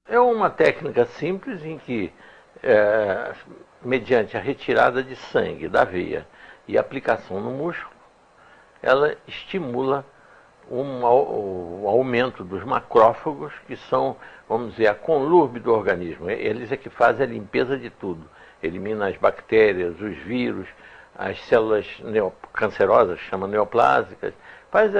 É uma técnica simples em que, mediante a retirada de sangue da veia e aplicação no músculo, ela estimula o aumento dos macrófagos, que são, vamos dizer, a conurbe do organismo. Eles é que fazem a limpeza de tudo. Elimina as bactérias, os vírus, as células cancerosas, chama neoplásicas, faz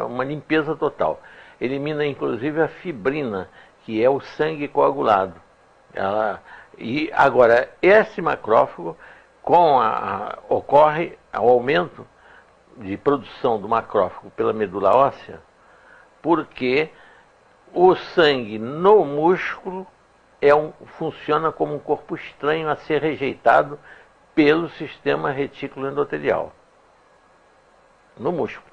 uma limpeza total. Elimina inclusive a fibrina, que é o sangue coagulado. E agora, esse macrófago, ocorre o aumento de produção do macrófago pela medula óssea, porque o sangue no músculo funciona como um corpo estranho a ser rejeitado pelo sistema retículo endotelial. No músculo.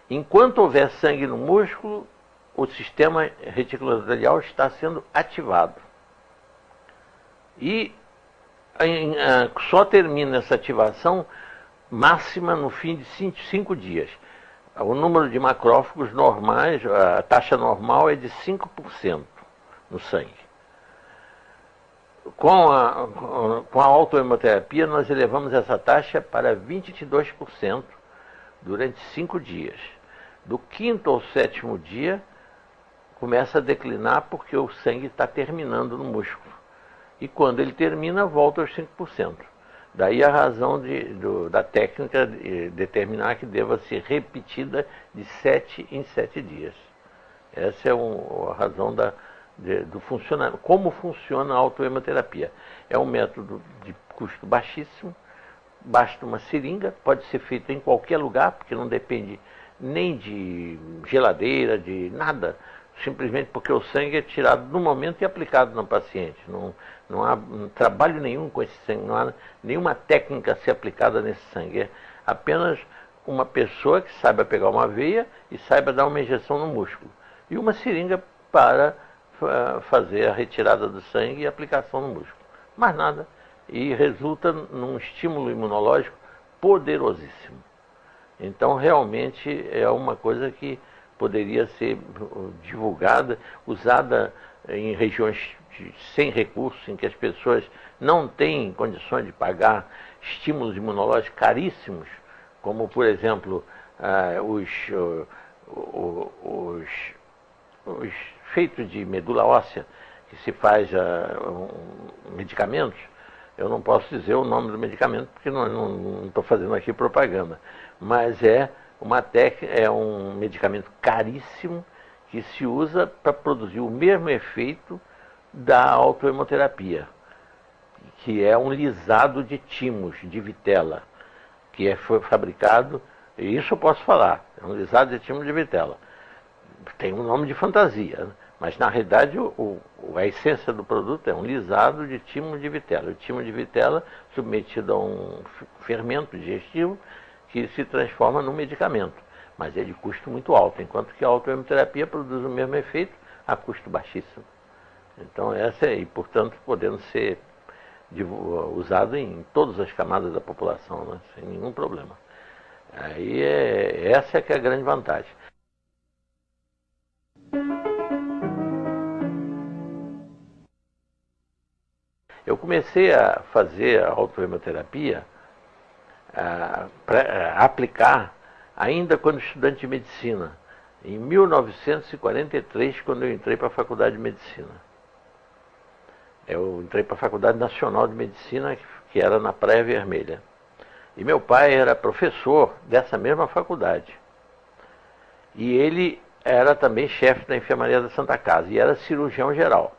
Enquanto houver sangue no músculo, o sistema retículo endotelial está sendo ativado. E só termina essa ativação máxima no fim de 5 dias. O número de macrófagos normais, a taxa normal é de 5% no sangue. Com a autohemoterapia, nós elevamos essa taxa para 22% durante 5 dias. Do 5º ao 7º dia, começa a declinar porque o sangue está terminando no músculo. E quando ele termina, volta aos 5%. Daí a razão da técnica determinar que deva ser repetida de 7 em 7 dias. Essa é a razão do funcionamento. Como funciona a autohemoterapia? É um método de custo baixíssimo, basta uma seringa, pode ser feito em qualquer lugar, porque não depende nem de geladeira, de nada. Simplesmente porque o sangue é tirado no momento e aplicado no paciente. Não há trabalho nenhum com esse sangue, não há nenhuma técnica a ser aplicada nesse sangue. É apenas uma pessoa que saiba pegar uma veia e saiba dar uma injeção no músculo. E uma seringa para fazer a retirada do sangue e a aplicação no músculo. Mais nada. E resulta num estímulo imunológico poderosíssimo. Então, realmente, é uma coisa que poderia ser divulgada, usada em regiões sem recursos, em que as pessoas não têm condições de pagar estímulos imunológicos caríssimos, como, por exemplo, os feitos de medula óssea, que se faz medicamentos. Eu não posso dizer o nome do medicamento, porque não estou fazendo aqui propaganda, mas é um medicamento caríssimo que se usa para produzir o mesmo efeito da autohemoterapia, que é um lisado de timos, de vitela, que foi fabricado, e isso eu posso falar, é um lisado de timos de vitela. Tem um nome de fantasia, né? Mas na realidade a essência do produto é um lisado de timo de vitela. O timo de vitela submetido a um fermento digestivo que se transforma num medicamento, mas é de custo muito alto, enquanto que a autohemoterapia produz o mesmo efeito a custo baixíssimo. Então e portanto podendo ser usado em todas as camadas da população, né? Sem nenhum problema. Aí essa é que é a grande vantagem. Eu comecei a fazer a autohemoterapia, para aplicar, ainda quando estudante de medicina, em 1943, quando eu entrei para a Faculdade de Medicina. Eu entrei para a Faculdade Nacional de Medicina, que era na Praia Vermelha. E meu pai era professor dessa mesma faculdade. E ele era também chefe da enfermaria da Santa Casa, e era cirurgião geral.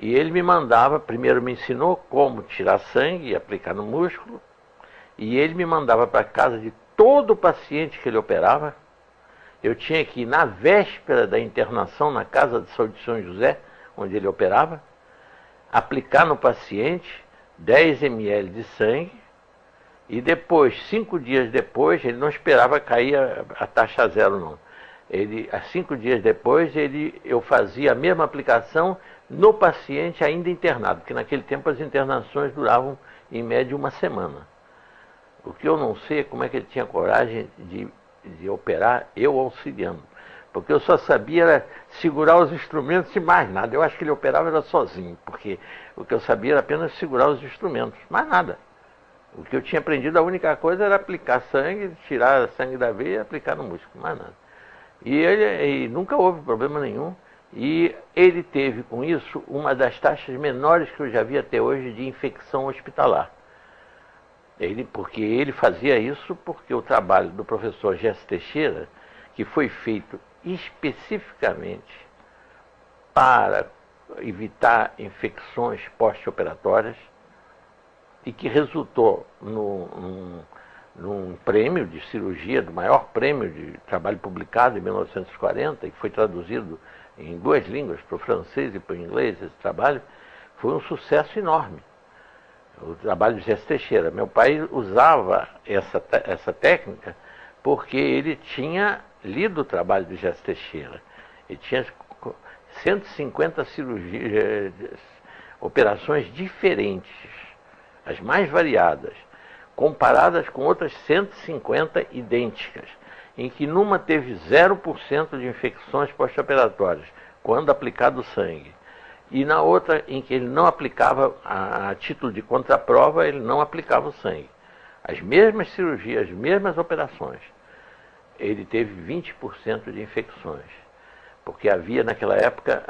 E ele me mandava, primeiro me ensinou como tirar sangue e aplicar no músculo, e ele me mandava para casa de todo paciente que ele operava. Eu tinha que ir na véspera da internação na Casa de Saúde de São José, onde ele operava, aplicar no paciente 10 ml de sangue E depois, 5 dias depois, ele não esperava cair a taxa a zero, não. Há 5 dias depois, eu fazia a mesma aplicação no paciente ainda internado, porque naquele tempo as internações duravam em média uma semana. O que eu não sei é como é que ele tinha coragem de operar eu auxiliando. Porque eu só sabia era segurar os instrumentos e mais nada. Eu acho que ele operava era sozinho, porque o que eu sabia era apenas segurar os instrumentos, mais nada. O que eu tinha aprendido, a única coisa era aplicar sangue, tirar sangue da veia e aplicar no músculo, mais nada. E nunca houve problema nenhum. E ele teve com isso uma das taxas menores que eu já vi até hoje de infecção hospitalar. Porque ele fazia isso porque o trabalho do professor Gerson Teixeira, que foi feito especificamente para evitar infecções pós-operatórias e que resultou num prêmio de cirurgia, do maior prêmio de trabalho publicado em 1940, e que foi traduzido em 2 línguas, para o francês e para o inglês, esse trabalho, foi um sucesso enorme. O trabalho de Gerson Teixeira. Meu pai usava essa técnica porque ele tinha lido o trabalho de Gerson Teixeira. Ele tinha 150 cirurgias, operações diferentes, as mais variadas, comparadas com outras 150 idênticas, em que numa teve 0% de infecções pós-operatórias, quando aplicado sangue. E na outra, em que ele não aplicava, a título de contraprova, ele não aplicava o sangue. As mesmas cirurgias, as mesmas operações, ele teve 20% de infecções. Porque havia, naquela época,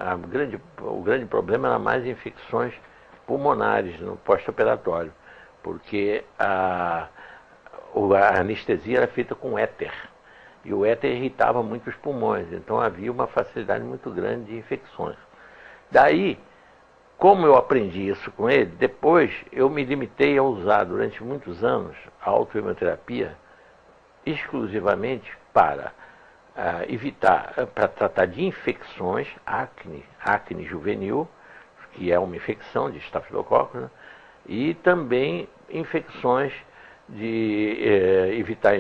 o grande problema era mais infecções pulmonares no pós-operatório. Porque a anestesia era feita com éter. E o éter irritava muito os pulmões. Então havia uma facilidade muito grande de infecções. Daí, como eu aprendi isso com ele, depois eu me limitei a usar durante muitos anos a autoimunoterapia exclusivamente para para tratar de infecções, acne juvenil, que é uma infecção de estafilococcus, né? E também infecções evitar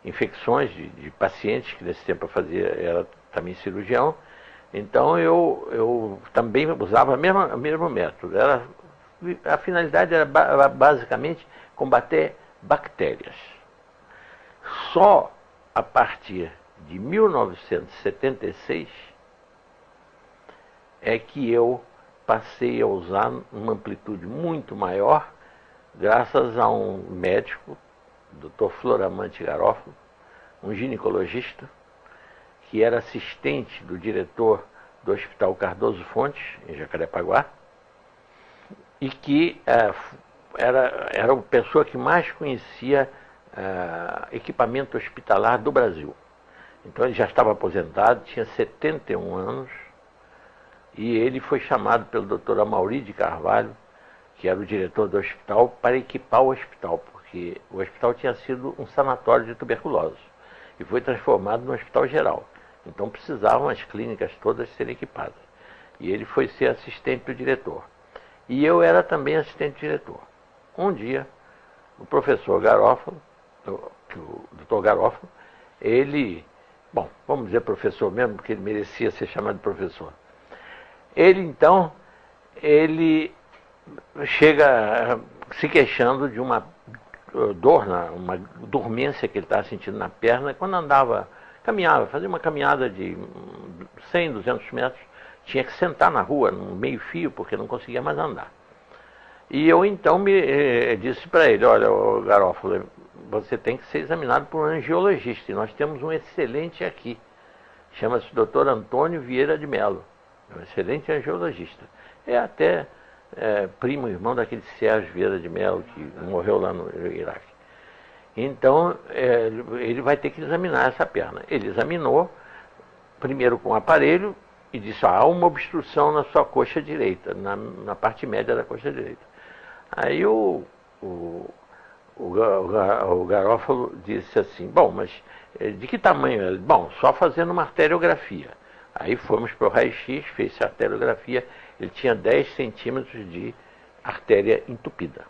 infecções de pacientes, que nesse tempo eu era também cirurgião. Então eu também usava o mesmo método. A finalidade era basicamente combater bactérias. Só a partir de 1976 é que eu passei a usar uma amplitude muito maior, graças a um médico, Dr. Floramante Garofalo, um ginecologista, que era assistente do diretor do Hospital Cardoso Fontes, em Jacarepaguá, e que era a pessoa que mais conhecia equipamento hospitalar do Brasil. Então ele já estava aposentado, tinha 71 anos, e ele foi chamado pelo Dr. Amauri de Carvalho, que era o diretor do hospital, para equipar o hospital, porque o hospital tinha sido um sanatório de tuberculose e foi transformado no hospital geral. Então precisavam as clínicas todas serem equipadas. E ele foi ser assistente do diretor. E eu era também assistente do diretor. Um dia, o professor Garofalo, o Dr. Garofalo, vamos dizer professor mesmo, porque ele merecia ser chamado de professor. Ele chega se queixando de uma dor, uma dormência que ele estava sentindo na perna, quando caminhava, fazia uma caminhada de 100, 200 metros, tinha que sentar na rua, no meio fio, porque não conseguia mais andar. E eu então disse para ele: olha, Garofalo, você tem que ser examinado por um angiologista, e nós temos um excelente aqui, chama-se Dr. Antônio Vieira de Mello, um excelente angiologista. É até primo irmão daquele Sérgio Vieira de Mello, que morreu lá no Iraque. Então, ele vai ter que examinar essa perna. Ele examinou, primeiro com o aparelho, e disse: há uma obstrução na sua coxa direita, na parte média da coxa direita. Aí o Garofalo disse assim: bom, mas de que tamanho é? Bom, só fazendo uma arteriografia. Aí fomos para o raio-x, fez a arteriografia, ele tinha 10 centímetros de artéria entupida.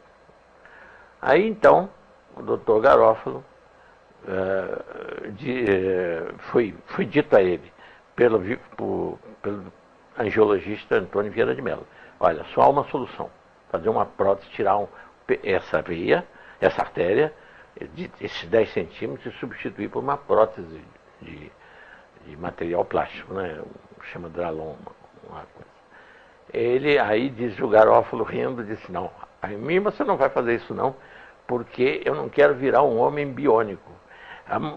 Aí então o doutor Garofalo, foi dito a ele pelo angiologista Antônio Vieira de Mello: olha, só há uma solução, fazer uma prótese, tirar essa veia, essa artéria, esses 10 centímetros, e substituir por uma prótese de material plástico, né? Chama Dralon, uma coisa. Ele aí diz, o Garofalo rindo, disse: não, a mim você não vai fazer isso não, porque eu não quero virar um homem biônico.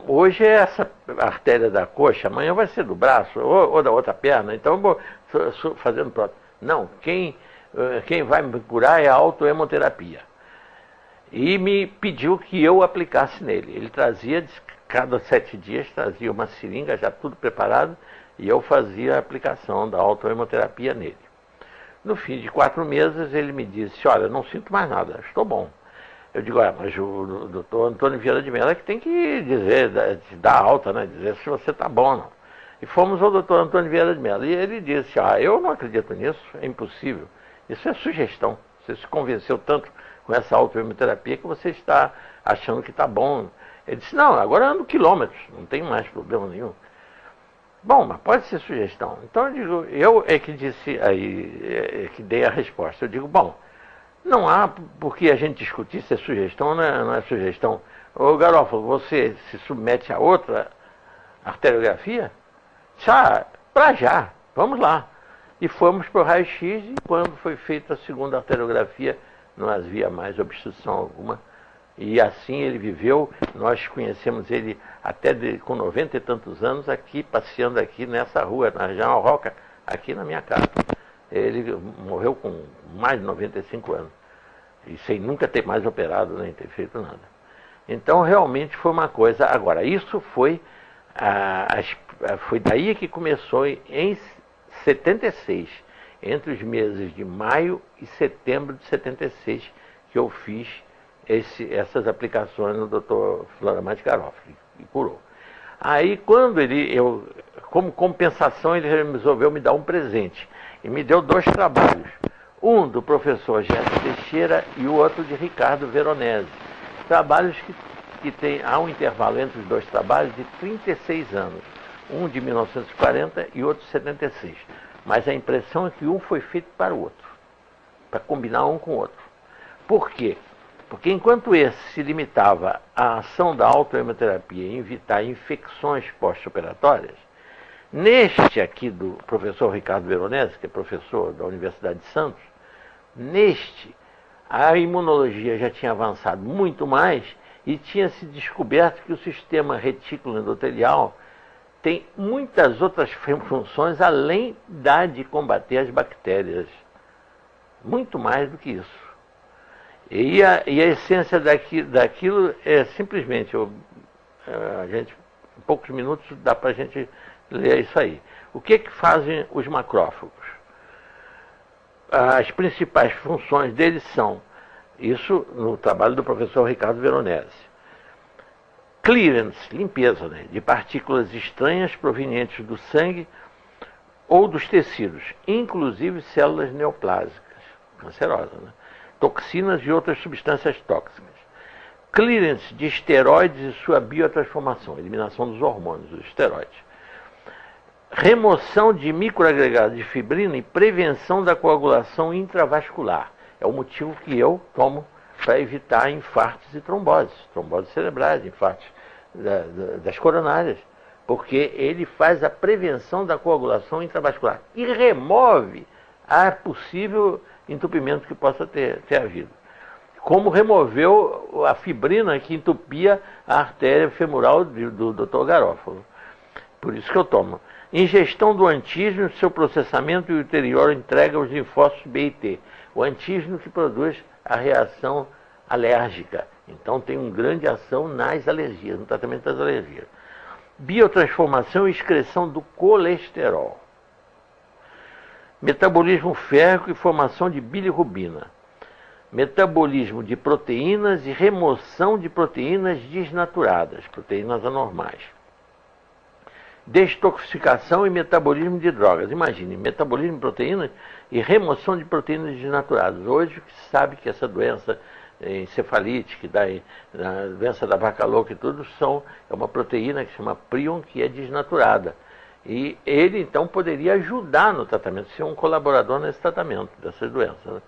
Hoje é essa artéria da coxa, amanhã vai ser do braço ou da outra perna, então eu vou fazendo prótese. Não, quem vai me curar é a autohemoterapia. E me pediu que eu aplicasse nele. Ele trazia, cada 7 dias, trazia uma seringa já tudo preparado, e eu fazia a aplicação da autohemoterapia nele. No fim de 4 meses ele me disse: olha, não sinto mais nada, estou bom. Eu digo: mas o doutor Antônio Vieira de Mello é que tem que dizer, dar alta, né? Dizer se você está bom ou não. E fomos ao doutor Antônio Vieira de Mello, e ele disse: eu não acredito nisso, é impossível. Isso é sugestão. Você se convenceu tanto com essa autohemoterapia que você está achando que está bom. Ele disse: não, agora ando quilômetros, não tem mais problema nenhum. Bom, mas pode ser sugestão. Então eu é que disse aí, que dei a resposta. Eu digo: bom, não há por que a gente discutir se é sugestão ou não é sugestão. Ô Garofalo, você se submete a outra arteriografia? Para já, vamos lá. E fomos para o raio-x, e quando foi feita a segunda arteriografia, não havia mais obstrução alguma. E assim ele viveu. Nós conhecemos ele até com 90 e tantos anos, aqui, passeando aqui nessa rua, na General Roca, aqui na minha casa. Ele morreu com mais de 95 anos, e sem nunca ter mais operado, nem ter feito nada. Então, realmente foi uma coisa. Agora, isso foi daí que começou, em 76, entre os meses de maio e setembro de 76, que eu fiz essas aplicações no Dr. Floramante Garofalo, e curou. Aí, quando como compensação, ele resolveu me dar um presente, e me deu 2 trabalhos, um do professor Gerson Teixeira e o outro de Ricardo Veronese. Trabalhos que há um intervalo entre os 2 trabalhos de 36 anos, um de 1940 e outro de 76. Mas a impressão é que um foi feito para o outro, para combinar um com o outro. Por quê? Porque enquanto esse se limitava à ação da autohemoterapia em evitar infecções pós-operatórias, neste aqui do professor Ricardo Veronese, que é professor da Universidade de Santos, a imunologia já tinha avançado muito mais e tinha se descoberto que o sistema retículo endotelial tem muitas outras funções além da de combater as bactérias. Muito mais do que isso. E a essência daquilo é simplesmente, em poucos minutos dá para a gente ler isso aí. O que fazem os macrófagos? As principais funções deles são, isso no trabalho do professor Ricardo Veronese: clearance, limpeza, né, de partículas estranhas provenientes do sangue ou dos tecidos, inclusive células neoplásicas, cancerosas, né? Toxinas e outras substâncias tóxicas. Clearance de esteroides e sua biotransformação, eliminação dos hormônios, dos esteroides. Remoção de microagregados de fibrina e prevenção da coagulação intravascular. É o motivo que eu tomo para evitar infartos e tromboses cerebrais, infartos das coronárias, porque ele faz a prevenção da coagulação intravascular e remove a possível entupimento que possa ter havido. Como removeu a fibrina que entupia a artéria femoral do Dr. Garofalo. Por isso que eu tomo. Ingestão do antígeno, seu processamento e ulterior entrega aos linfócitos B e T. O antígeno que produz a reação alérgica. Então tem uma grande ação nas alergias, no tratamento das alergias. Biotransformação e excreção do colesterol. Metabolismo férrico e formação de bilirrubina. Metabolismo de proteínas e remoção de proteínas desnaturadas, proteínas anormais. Detoxificação e metabolismo de drogas. Imagine, metabolismo de proteínas e remoção de proteínas desnaturadas. Hoje se sabe que essa doença encefalítica, a doença da vaca louca e tudo, é uma proteína que se chama prion, que é desnaturada. E ele, então, poderia ajudar no tratamento, ser um colaborador nesse tratamento dessas doenças, né?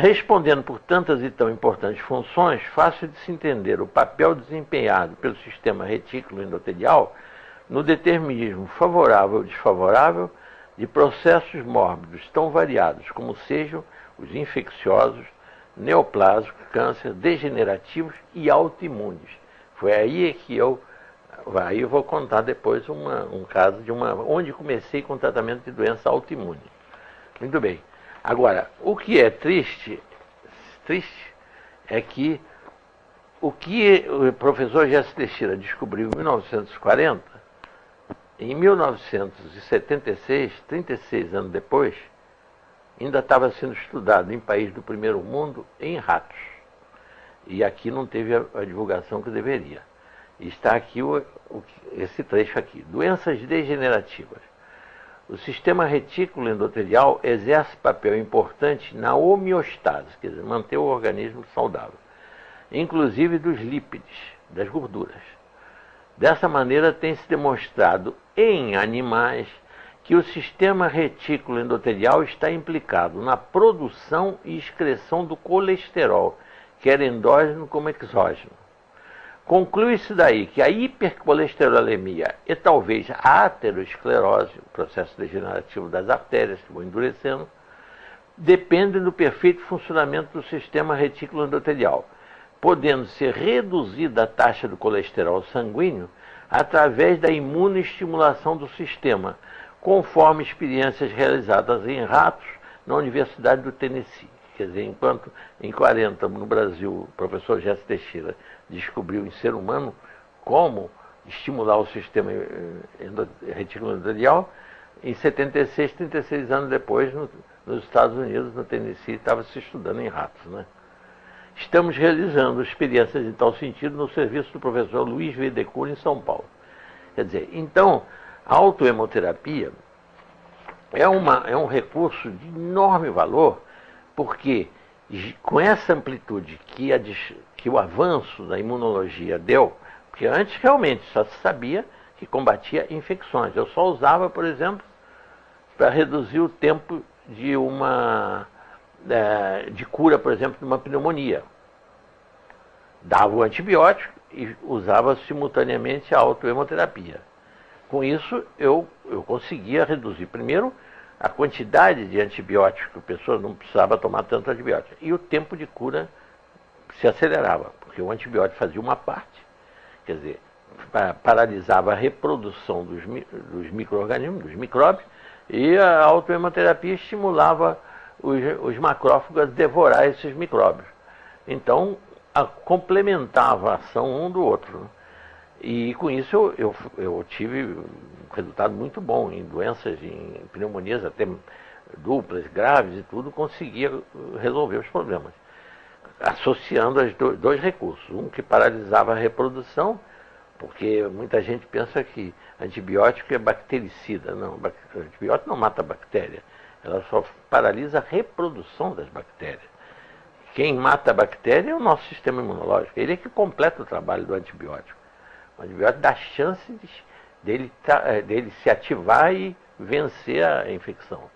Respondendo por tantas e tão importantes funções, fácil de se entender o papel desempenhado pelo sistema retículo endotelial no determinismo favorável ou desfavorável de processos mórbidos tão variados como sejam os infecciosos, neoplásicos, câncer, degenerativos e autoimunes. Foi aí que eu vou contar depois um caso onde comecei com tratamento de doença autoimune. Muito bem. Agora, o que é triste é que o que o professor Jesse Teixeira descobriu em 1940, em 1976, 36 anos depois, ainda estava sendo estudado em países do primeiro mundo em ratos. E aqui não teve a divulgação que deveria. E está aqui esse trecho aqui. Doenças degenerativas. O sistema retículo endotelial exerce papel importante na homeostase, quer dizer, manter o organismo saudável, inclusive dos lípides, das gorduras. Dessa maneira, tem-se demonstrado em animais que o sistema retículo endotelial está implicado na produção e excreção do colesterol, quer endógeno como exógeno. Conclui-se daí que a hipercolesterolemia e talvez a aterosclerose, o processo degenerativo das artérias que vão endurecendo, dependem do perfeito funcionamento do sistema retículo endotelial, podendo ser reduzida a taxa do colesterol sanguíneo através da imunoestimulação do sistema, conforme experiências realizadas em ratos na Universidade do Tennessee. Quer dizer, enquanto em 40 no Brasil o professor Jesse Teixeira descobriu em ser humano como estimular o sistema retículo endotelial, em 76, 36 anos depois, nos Estados Unidos, no Tennessee, estava se estudando em ratos, né? Estamos realizando experiências em tal sentido no serviço do professor Luiz V. Decura, em São Paulo. Quer dizer, então, a autohemoterapia é um recurso de enorme valor, porque com essa amplitude que o avanço da imunologia deu, porque antes realmente só se sabia que combatia infecções. Eu só usava, por exemplo, para reduzir o tempo de cura, por exemplo, de uma pneumonia. Dava o antibiótico e usava simultaneamente a autohemoterapia. Com isso, eu conseguia reduzir, primeiro, a quantidade de antibiótico, que a pessoa não precisava tomar tanto antibiótico. E o tempo de cura se acelerava, porque o antibiótico fazia uma parte, quer dizer, paralisava a reprodução dos micro-organismos, dos micróbios, e a autohemoterapia estimulava os macrófagos a devorar esses micróbios. Então, complementava a ação um do outro, né? E com isso eu tive um resultado muito bom em doenças, em pneumonias até duplas, graves e tudo, conseguia resolver os problemas, associando dois recursos. Um que paralisava a reprodução, porque muita gente pensa que antibiótico é bactericida. Não, antibiótico não mata a bactéria, ela só paralisa a reprodução das bactérias. Quem mata a bactéria é o nosso sistema imunológico, ele é que completa o trabalho do antibiótico. O antibiótico dá chance dele se ativar e vencer a infecção.